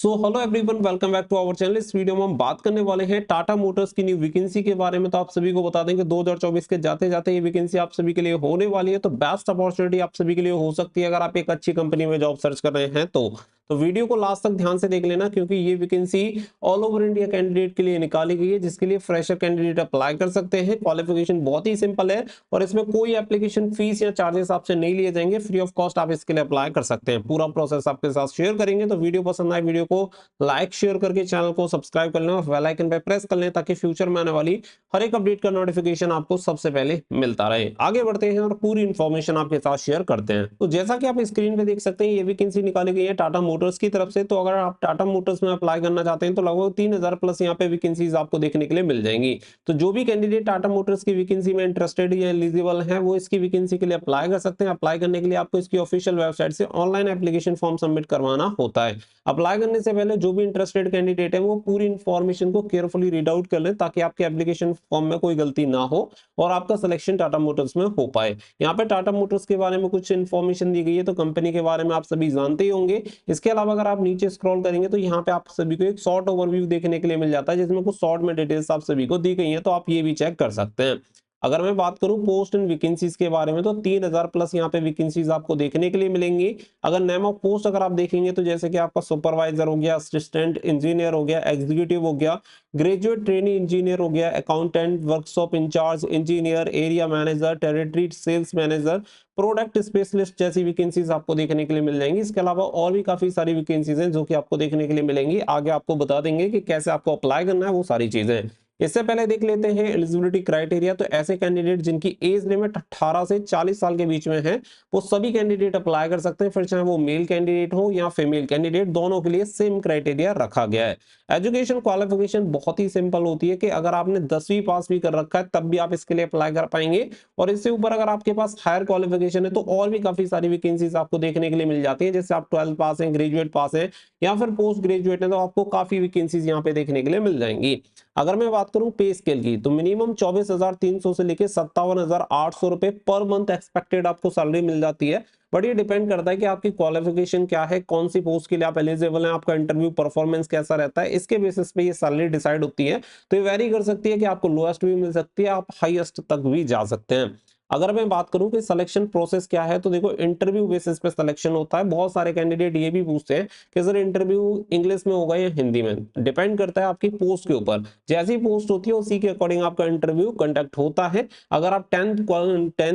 So hello everyone, welcome back to our channel. इस video में हम बात करने वाले हैं टाटा मोटर्स की न्यू वैकेंसी के बारे में। तो आप सभी को बता दें कि 2024 के जाते जाते ये वैकेंसी आप सभी के लिए होने वाली है। तो बेस्ट अपॉर्चुनिटी आप सभी के लिए हो सकती है अगर आप एक अच्छी कंपनी में जॉब सर्च कर रहे हैं तो वीडियो को लास्ट तक ध्यान से देख लेना, क्योंकि ये vacancy all over India candidate के लिए निकाली गई है, जिसके लिए फ्रेशर कैंडिडेट अप्लाई कर सकते हैं। क्वालिफिकेशन बहुत ही सिंपल है और इसमें कोई एप्लीकेशन फीस या चार्जेस आपसे नहीं लिए जाएंगे। फ्री ऑफ कॉस्ट आप इसके लिए अप्लाई कर सकते हैं। पूरा प्रोसेस आपके साथ शेयर करेंगे। तो वीडियो पसंद आए वीडियो को लाइक शेयर करके चैनल को सब्सक्राइब कर लें और बेल आइकन पे प्रेस कर लें, ताकि फ्यूचर में आने वाली हर एक अपडेट का नोटिफिकेशन आपको सबसे पहले मिलता रहे। आगे बढ़ते हैं और पूरी इंफॉर्मेशन आपके साथ शेयर करते हैं। तो जैसा कि आप स्क्रीन पे देख सकते हैं, ये वैकेंसी निकाली गई है टाटा मोटर्स की तरफ से। तो अगर आप टाटा मोटर्स में अप्लाई करना चाहते हैं तो लगभग 3000 प्लस यहाँ पे वैकेंसीज आपको देखने के लिए मिल जाएंगी। तो जो भी कैंडिडेट टाटा मोटर्स की वैकेंसी में इंटरेस्टेड या एलिजिबल है, वो इसकी वैकेंसी के लिए अप्लाई कर सकते हैं। अप्लाई करने के लिए आपको इसकी ऑफिशियल वेबसाइट से ऑनलाइन एप्लीकेशन फॉर्म सबमिट करवाना होता है। अप्लाई करने से पहले जो भी इंटरेस्टेड कैंडिडेट है वो पूरी इंफॉर्मेशन को केयरफुली रीड आउट कर ले, ताकि आपके एप्लीकेशन फॉर्म में कोई गलती ना हो और आपका सिलेक्शन टाटा मोटर्स में हो पाए। यहाँ पे टाटा मोटर्स के बारे में कुछ इन्फॉर्मेशन दी गई है। तो कंपनी के बारे में आप सभी जानते ही होंगे। इसके अलावा अगर आप नीचे स्क्रॉल करेंगे तो यहाँ पे आप सभी को एक शॉर्ट ओवरव्यू देखने के लिए मिल जाता है, जिसमें कुछ शॉर्ट में डिटेल्स आप सभी को दी गई है। तो आप ये भी चेक कर सकते हैं। अगर मैं बात करूं पोस्ट एंड वैकेंसीज के बारे में, तो 3000 प्लस यहाँ पे वैकेंसीज आपको देखने के लिए मिलेंगी। अगर नेम ऑफ पोस्ट अगर आप देखेंगे तो जैसे कि आपका सुपरवाइजर हो गया, असिस्टेंट इंजीनियर हो गया, एग्जीक्यूटिव हो गया, ग्रेजुएट ट्रेनी इंजीनियर हो गया, accountant, workshop incharge engineer, area manager, territory sales manager, product specialist जैसी वैकेंसीज आपको देखने के लिए मिल जाएंगी। इसके अलावा और भी काफी सारी वैकेंसीज हैं जो कि आपको देखने के लिए मिलेंगी। आगे आपको बता देंगे कि कैसे आपको अप्लाई करना है, वो सारी चीजें। इससे पहले देख लेते हैं एलिजिबिलिटी क्राइटेरिया। तो ऐसे कैंडिडेट जिनकी एज लिमिट 18 से 40 साल के बीच में है, वो सभी कैंडिडेट अप्लाई कर सकते हैं। फिर चाहे वो मेल कैंडिडेट हो या फीमेल कैंडिडेट, दोनों के लिए सेम क्राइटेरिया रखा गया है। एजुकेशन क्वालिफिकेशन बहुत ही सिंपल होती है कि अगर आपने 10वीं पास भी कर रखा है तब भी आप इसके लिए अप्लाई कर पाएंगे। और इससे ऊपर अगर आपके पास हायर क्वालिफिकेशन है तो और भी काफी सारी वैकेंसीज आपको देखने के लिए मिल जाती है। जैसे आप 12 पास हैं, ग्रेजुएट पास हैं या फिर पोस्ट ग्रेजुएट है, तो आपको काफी वैकेंसीज यहाँ पे देखने के लिए मिल जाएंगी। अगर मैं बात करूं पे स्केल की, तो मिनिमम 24,300 से लेकर 57,800 रुपए पर मंथ एक्सपेक्टेड आपको सैलरी मिल जाती है। बट ये डिपेंड करता है कि आपकी क्वालिफिकेशन क्या है, कौन सी पोस्ट के लिए आप एलिजिबल हैं, आपका इंटरव्यू परफॉर्मेंस कैसा रहता है, इसके बेसिस पे ये सैलरी डिसाइड होती है। तो ये वेरी कर सकती है कि आपको लोएस्ट भी मिल सकती है, आप हाईएस्ट तक भी जा सकते हैं। अगर मैं बात करूं कि सिलेक्शन प्रोसेस क्या है, तो देखो इंटरव्यू बेसिस पे सिलेक्शन होता है। बहुत सारे कैंडिडेट ये भी पूछते हैं कि सर इंटरव्यू इंग्लिश में होगा या हिंदी में। डिपेंड करता है आपकी पोस्ट के ऊपर। जैसी पोस्ट होती है उसी के अकॉर्डिंग आपका इंटरव्यू कंडक्ट होता है। अगर आप टेंथ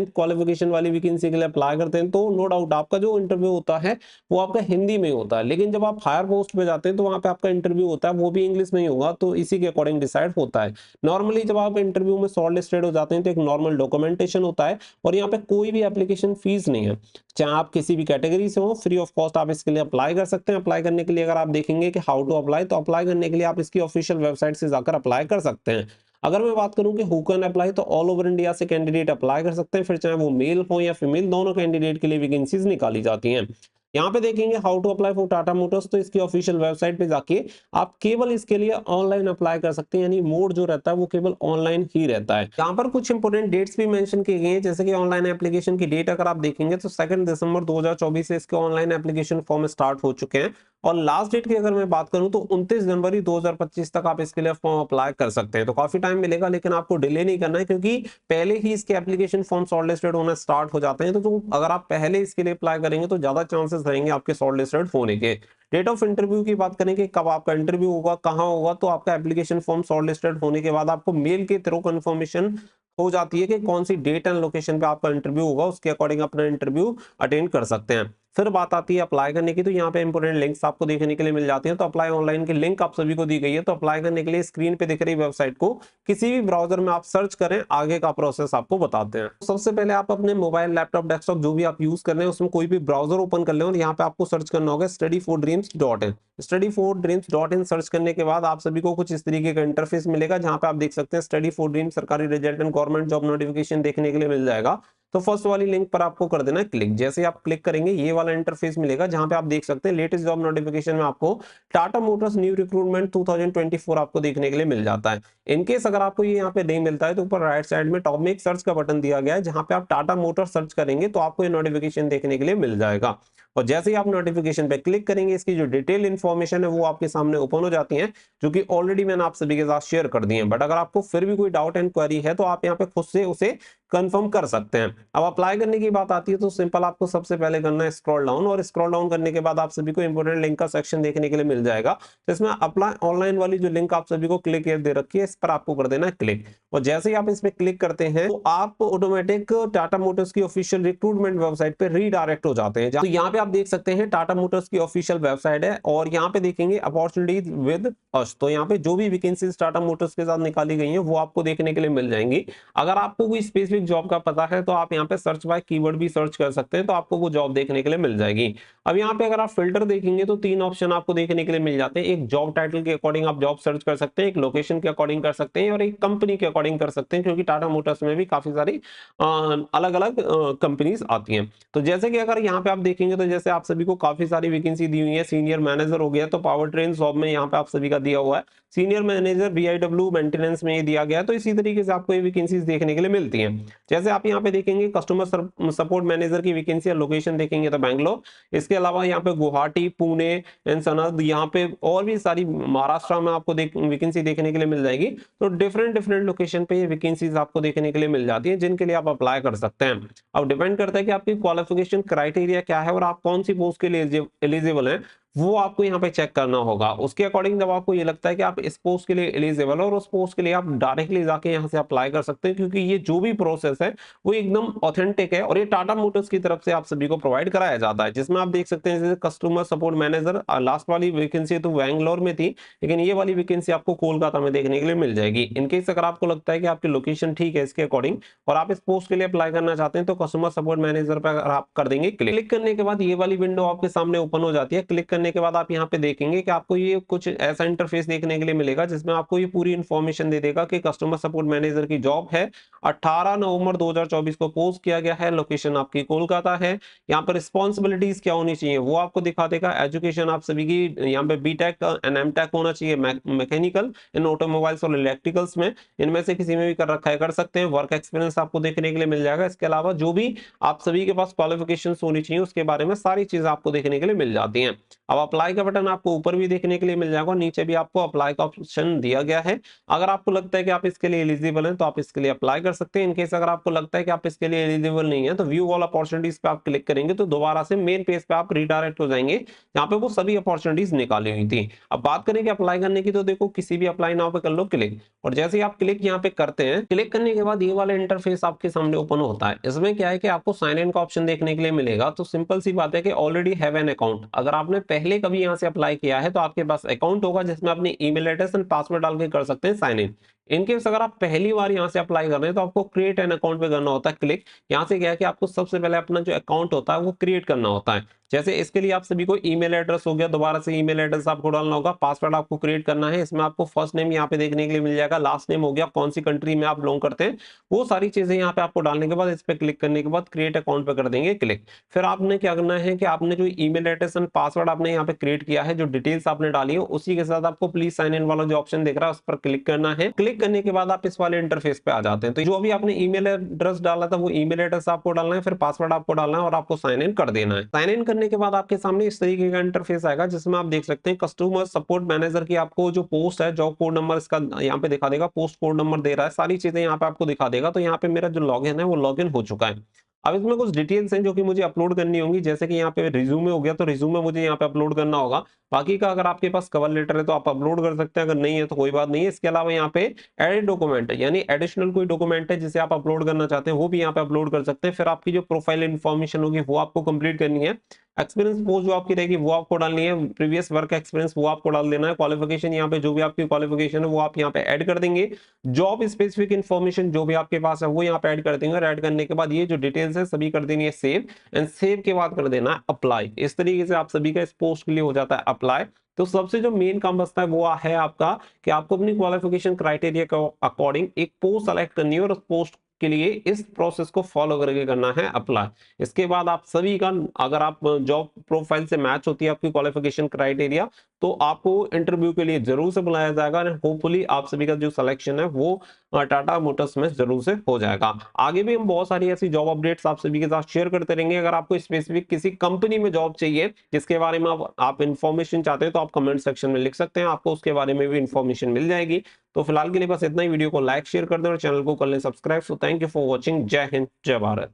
क्वालिफिकेशन वाली वैकेंसी के लिए अप्लाई करते हैं तो नो डाउट आपका जो इंटरव्यू होता है वो आपका हिंदी में होता है। लेकिन जब आप हायर पोस्ट पे जाते हैं तो वहां पे आपका इंटरव्यू होता है वो भी इंग्लिश में ही होगा। तो इसी के अकॉर्डिंग डिसाइड होता है। नॉर्मली जब आप इंटरव्यू में शॉर्ट लिस्टेड हो जाते हैं तो एक नॉर्मल डॉक्यूमेंटेशन होता है और यहाँ पे कोई भी एप्लीकेशन फीस नहीं है। चाहे आप किसी भी कैटेगरी से हो, फ्री ऑफ कॉस्ट आप इसके लिए अप्लाई कर सकते हैं। अप्लाई करने के लिए अगर आप देखेंगे कि हाउ टू अप्लाई, तो अप्लाई करने के लिए आप इसकी ऑफिशियल वेबसाइट से जाकर अप्लाई कर सकते हैं। अगर मैं बात करूं कि हु कैन अप्लाई, तो ऑल ओवर इंडिया से कैंडिडेट अप्लाई कर सकते हैं। फिर चाहे वो मेल हो या फीमेल, दोनों कैंडिडेट के लिए वैकेंसीज निकाली जाती हैं। यहाँ पे देखेंगे how to apply for Tata Motors, तो इसकी ऑफिशियल वेबसाइट पे जाके आप केवल इसके लिए ऑनलाइन अप्लाई कर सकते हैं। यानी मोड जो रहता है वो केवल ऑनलाइन ही रहता है। यहाँ पर कुछ इंपोर्टेंट डेट्स भी मेंशन की गई हैं, जैसे कि ऑनलाइन एप्लीकेशन की डेट अगर आप देखेंगे तो 2 दिसंबर 2024 से इसके ऑनलाइन एप्लीकेशन फॉर्म स्टार्ट हो चुके हैं। और लास्ट डेट की अगर मैं बात करूं तो 29 जनवरी 2025 तक आप इसके लिए फॉर्म अप्लाई कर सकते हैं। तो काफी टाइम मिलेगा, लेकिन आपको डिले नहीं करना है, क्योंकि पहले ही इसके एप्लीकेशन फॉर्म शॉर्टलिस्टेड होना स्टार्ट हो जाते हैं। तो अगर आप पहले इसके लिए अप्लाई करेंगे तो ज्यादा चांसेस रहेंगे आपके शॉर्टलिस्टेड होने के। डेट ऑफ इंटरव्यू की बात करेंगे, कब आपका इंटरव्यू होगा, कहां होगा, तो आपका एप्लीकेशन फॉर्म शॉर्टलिस्टेड होने के बाद आपको मेल के थ्रू कंफर्मेशन हो जाती है कि कौन सी डेट एंड लोकेशन पे आपका इंटरव्यू होगा। उसके अकॉर्डिंग अपना इंटरव्यू अटेंड कर सकते हैं। फिर बात आती है अप्लाई करने की, तो यहाँ पे इंपोर्टेंट लिंक्स आपको देखने के लिए मिल जाती हैं। तो अप्लाई ऑनलाइन की लिंक आप सभी को दी गई है। तो अप्लाई करने के लिए स्क्रीन पे दिख रही वेबसाइट को किसी भी ब्राउजर में आप सर्च करें, आगे का प्रोसेस आपको बताते हैं। सबसे पहले आप अपने मोबाइल, लैपटॉप, डेस्कटॉप जो भी आप यूज कर रहे हैं उसमें कोई भी ब्राउजर ओपन कर लें और यहाँ पे आपको सर्च करना होगा studyfordreams.in। studyfordreams.in सर्च करने के बाद आप सभी को कुछ इस तरीके का इंटरफेस मिलेगा, जहां पे आप देख सकते हैं स्टडी फॉर ड्रीम सरकारी result and government job notification देखने के लिए मिल जाएगा। तो फर्स्ट वाली लिंक पर आपको कर देना है क्लिक। जैसे आप क्लिक करेंगे ये वाला इंटरफेस मिलेगा, जहां पे आप देख सकते हैं लेटेस्ट जॉब नोटिफिकेशन में आपको टाटा मोटर्स न्यू रिक्रूटमेंट 2024 आपको देखने के लिए मिल जाता है। इनकेस अगर आपको ये यहाँ पे नहीं मिलता है तो ऊपर राइट साइड में टॉप में एक सर्च का बटन दिया गया है, जहां पे आप टाटा मोटर्स सर्च करेंगे तो आपको ये नोटिफिकेशन देखने के लिए मिल जाएगा। और जैसे ही आप नोटिफिकेशन पे क्लिक करेंगे इसकी जो डिटेल इन्फॉर्मेशन है वो आपके सामने ओपन हो जाती है, जो कि ऑलरेडी मैंने आप सभी के साथ शेयर कर दी है। बट अगर आपको फिर भी कोई डाउट एंड क्वेरी है तो आप यहाँ पे खुद से उसे कंफर्म कर सकते हैं। अब अप्लाई करने की बात आती है तो सिंपल आपको सबसे पहले करना है स्क्रॉल डाउन, और स्क्रॉल डाउन करने के बाद आप सभी को इंपोर्टेंट लिंक का सेक्शन देखने के लिए मिल जाएगा। तो इसमें अप्लाई ऑनलाइन वाली जो लिंक आप सभी को क्लिक दे रखी है, इस पर आपको कर देना है क्लिक। और जैसे ही आप इस पे क्लिक करते हैं तो आप ऑटोमेटिक टाटा मोटर्स की ऑफिशियल रिक्रूटमेंट वेबसाइट पे रीडायरेक्ट हो जाते हैं। तो यहाँ पे आप देख सकते हैं टाटा मोटर्स की ऑफिशियल वेबसाइट है, और यहाँ पे देखेंगे अपॉर्चुनिटीज विद अस। तो यहाँ पे जो भी वैकेंसीज टाटा मोटर्स के साथ निकाली गई हैं वो आपको देखने के लिए मिल जाएंगी। अगर आपको कोई स्पेसिफिक जॉब का पता है तो आप यहाँ पे सर्च बाय कीवर्ड भी सर्च कर सकते हैं, तो आपको वो जॉब देखने के लिए मिल जाएगी। अब यहाँ पे अगर आप फिल्टर देखेंगे तो 3 ऑप्शन आपको देखने के लिए मिल जाते हैं। एक जॉब टाइटल के अकॉर्डिंग आप जॉब सर्च कर सकते हैं, एक लोकेशन के अकॉर्डिंग कर सकते हैं, और एक कंपनी के अकॉर्डिंग कर सकते हैं, क्योंकि टाटा मोटर्स में भी काफी सारी अलग अलग कंपनीज आती हैं। तो जैसे कि अगर यहाँ पे आप देखेंगे तो जैसे आप सभी को काफी सारी वैकेंसी दी हुई है। सीनियर मैनेजर हो गया तो पावर ट्रेन जॉब में यहाँ पे आप सभी का दिया हुआ है। सीनियर मैनेजर बीआईडब्ल्यू मेंटेनेंस में ये दिया गया है। तो इसी तरीके से आपको ये वैकेंसीज देखने के लिए मिलती हैं। जैसे आप यहाँ पे देखेंगे कस्टमर सपोर्ट मैनेजर की वैकेंसी या लोकेशन देखेंगे तो बैंगलोर, इसके अलावा यहाँ पे गुवाहाटी, पुणे एंड सनद, यहाँ पे और भी सारी महाराष्ट्र में आपको वैकेंसी देखने के लिए मिल जाएगी। तो डिफरेंट डिफरेंट लोकेशन पे ये वैकेंसीज आपको देखने के लिए मिल जाती है, जिनके लिए आप अप्लाई कर सकते हैं। अब डिपेंड करता है कि आपकी क्वालिफिकेशन क्राइटेरिया क्या है और आप कौन सी पोस्ट के लिए एलिजिबल हैं, वो आपको यहाँ पे चेक करना होगा। उसके अकॉर्डिंग जब आपको ये लगता है कि आप इस पोस्ट के लिए एलिजिबल हो और उस पोस्ट के लिए आप डायरेक्टली जाके यहाँ से अप्लाई कर सकते हैं, क्योंकि ये जो भी प्रोसेस है वो एकदम ऑथेंटिक है और ये टाटा मोटर्स की तरफ से आप सभी को प्रोवाइड कराया जाता है। जिसमें आप देख सकते हैं जैसे कस्टमर सपोर्ट मैनेजर, लास्ट वाली वैकेंसी तो बैंगलोर में थी, लेकिन ये वाली वैकेंसी आपको कोलकाता में देखने के लिए मिल जाएगी। इनकेस अगर आपको लगता है कि आपकी लोकेशन ठीक है इसके अकॉर्डिंग और आप इस पोस्ट के लिए अप्लाई करना चाहते हैं तो कस्टमर सपोर्ट मैनेजर पर आप कर देंगे क्लिक करने के बाद ये वाली विंडो आपके सामने ओपन हो जाती है। क्लिक करने के बाद आप यहाँ पे देखेंगे कि आपको ये कुछ ऐसा इंटरफेस देखने के लिए मिलेगा जिसमें आपको ये पूरी इंफॉर्मेशन दे देगा कि कस्टमर सपोर्ट मैनेजर की जॉब है, 18 नवंबर 2024 को पोस्ट किया गया है, लोकेशन आपकी कोलकाता है। यहाँ पर रिस्पॉन्सिबिलिटीज क्या होनी चाहिए वो आपको दिखा देगा। एजुकेशन आप सभी की यहाँ पे बीटेक एंड एमटेक होना चाहिए, मैकेनिकल इन ऑटोमोबाइल्स और इलेक्ट्रिकल्स में, इनमें से किसी में भी कर रखा है कर सकते हैं। वर्क एक्सपीरियंस आपको देखने के लिए मिल जाएगा। इसके अलावा जो भी आप सभी के पास क्वालिफिकेशन होनी चाहिए उसके बारे में सारी चीजें आपको देखने के लिए मिल जाती हैं। अब अप्लाई का बटन आपको ऊपर भी देखने के लिए मिल जाएगा, नीचे भी आपको अप्लाई का ऑप्शन दिया गया है। अगर आपको लगता है कि आप इसके लिए एलिजिबल हैं तो आप इसके लिए अप्लाई कर सकते हैं। इनकेस अगर आपको लगता है कि आप इसके लिए एलिजिबल नहीं है तो व्यू ऑल अपॉर्चुनिटीज पे आप क्लिक करेंगे तो दोबारा से मेन पेज पे आप रिडायरेक्ट हो जाएंगे जहां पे वो सभी अपॉर्चुनिटीज निकाली हुई थी। अब बात करें कि अप्लाई करने की, तो देखो किसी भी अप्लाई नाउ पे कर लो क्लिक, और जैसे ही आप क्लिक यहाँ पे करते हैं, क्लिक करने के बाद ये वाला इंटरफेस आपके सामने ओपन होता है। इसमें क्या है कि आपको साइन इन का ऑप्शन देखने के लिए मिलेगा। तो सिंपल सी बात है कि ऑलरेडी हैव एन अकाउंट, अगर आपने पहले कभी यहाँ से अप्लाई किया है तो आपके पास अकाउंट होगा जिसमें अपनी ईमेल एड्रेस एंड पासवर्ड डाल के कर सकते हैं साइन इन। इनकेस अगर आप पहली बार यहाँ से अप्लाई कर रहे हैं तो आपको क्रिएट एन अकाउंट पे करना होता है क्लिक। यहाँ से क्या है कि आपको सबसे पहले अपना जो अकाउंट होता है वो क्रिएट करना होता है। जैसे इसके लिए आप सभी को ईमेल एड्रेस हो गया, दोबारा से ईमेल एड्रेस आपको डालना होगा, पासवर्ड आपको क्रिएट करना है। इसमें आपको फर्स्ट नेम यहाँ पे देखने के लिए मिल जाएगा, लास्ट नेम हो गया, कौन सी कंट्री में आप बिलोंग करते हैं, वो सारी चीजें यहाँ पे आपको डालने के बाद इस पे क्लिक करने के बाद क्रिएट अकाउंट पे कर देंगे क्लिक। फिर आपने क्या करना है कि आपने जो ईमेल एड्रेस एंड पासवर्ड आपने यहाँ पे क्रिएट किया है, जो डिटेल्स आपने डाली है, उसी के साथ आपको प्लीज साइन इन वाला जो ऑप्शन दिख रहा है उस पर क्लिक करना है। क्लिक करने के बाद आप इस वाले इंटरफेस पे आ जाते हैं। तो जो भी आपने ईमेल एड्रेस डाला था वो ईमेल एड्रेस आपको डालना है, फिर पासवर्ड आपको डालना है और आपको साइन इन कर देना है। साइन इन करने के बाद आपके सामने इस तरीके का इंटरफेस आएगा जिसमें आप देख सकते हैं कस्टमर सपोर्ट मैनेजर की आपको जो पोस्ट है, जॉब कोड नंबर इसका यहाँ पे दिखा देगा, पोस्ट कोड नंबर दे रहा है, सारी चीजें यहाँ पे आपको दिखा देगा। तो यहाँ पे मेरा जो लॉगिन है वो लॉगिन हो चुका है। अब इसमें कुछ डिटेल्स हैं जो कि मुझे अपलोड करनी होंगी, जैसे कि यहाँ पे रिज्यूमे हो गया तो रिज्यूमे मुझे यहाँ पे अपलोड करना होगा। बाकी का अगर आपके पास कवर लेटर है तो आप अपलोड कर सकते हैं, अगर नहीं है तो कोई बात नहीं है। इसके अलावा यहाँ पे एडिट डॉक्यूमेंट है, यानी एडिशनल कोई डॉक्यूमेंट है जिसे आप अपलोड करना चाहते हैं वो भी यहाँ पे अपलोड कर सकते हैं। फिर आपकी जो प्रोफाइल इन्फॉर्मेशन होगी वो आपको कंप्लीट करनी है। एक्सपीरियंस पोस्ट जो आपकी रहेगी वो आपको डालनी है, प्रीवियस वर्क एक्सपीरियंस वो आपको डाल देना है। क्वालिफिकेशन यहाँ पे जो भी आपकी क्वालिफिकेशन है वो आप यहाँ पे ऐड कर देंगे। जॉब स्पेसिफिक इन्फॉर्मेशन जो भी आपके पास है वो यहाँ पे ऐड कर देंगे, और ऐड करने के बाद ये जो डिटेल्स है सभी कर देनी है सेव, एंड सेव के बाद कर देना है अप्लाई। इस तरीके से आप सभी का इस पोस्ट के लिए हो जाता है अप्लाई। तो सबसे जो मेन काम बचता है वो है आपका कि आपको अपनी क्वालिफिकेशन क्राइटेरिया के अकॉर्डिंग एक पोस्ट सेलेक्ट करनी है और उस पोस्ट के लिए इस प्रोसेस को फॉलो करके करना है अप्लाई। इसके बाद आप सभी का, अगर आप जॉब प्रोफाइल से मैच होती है आपकी क्वालिफिकेशन क्राइटेरिया, तो आपको इंटरव्यू के लिए जरूर से बुलाया जाएगा और होपफुली आप सभी का जो सिलेक्शन है वो टाटा मोटर्स में जरूर से हो जाएगा। आगे भी हम बहुत सारी ऐसी जॉब अपडेट्स आप सभी के साथ शेयर करते रहेंगे। अगर आपको स्पेसिफिक किसी कंपनी में जॉब चाहिए जिसके बारे में आप इंफॉर्मेशन चाहते हैं तो आप कमेंट सेक्शन में लिख सकते हैं, आपको उसके बारे में भी इंफॉर्मेशन मिल जाएगी। तो फिलहाल के लिए बस इतना ही। वीडियो को लाइक शेयर कर दें और चैनल को कर लें subscribe. So thank you for watching. जय हिंद, जय भारत।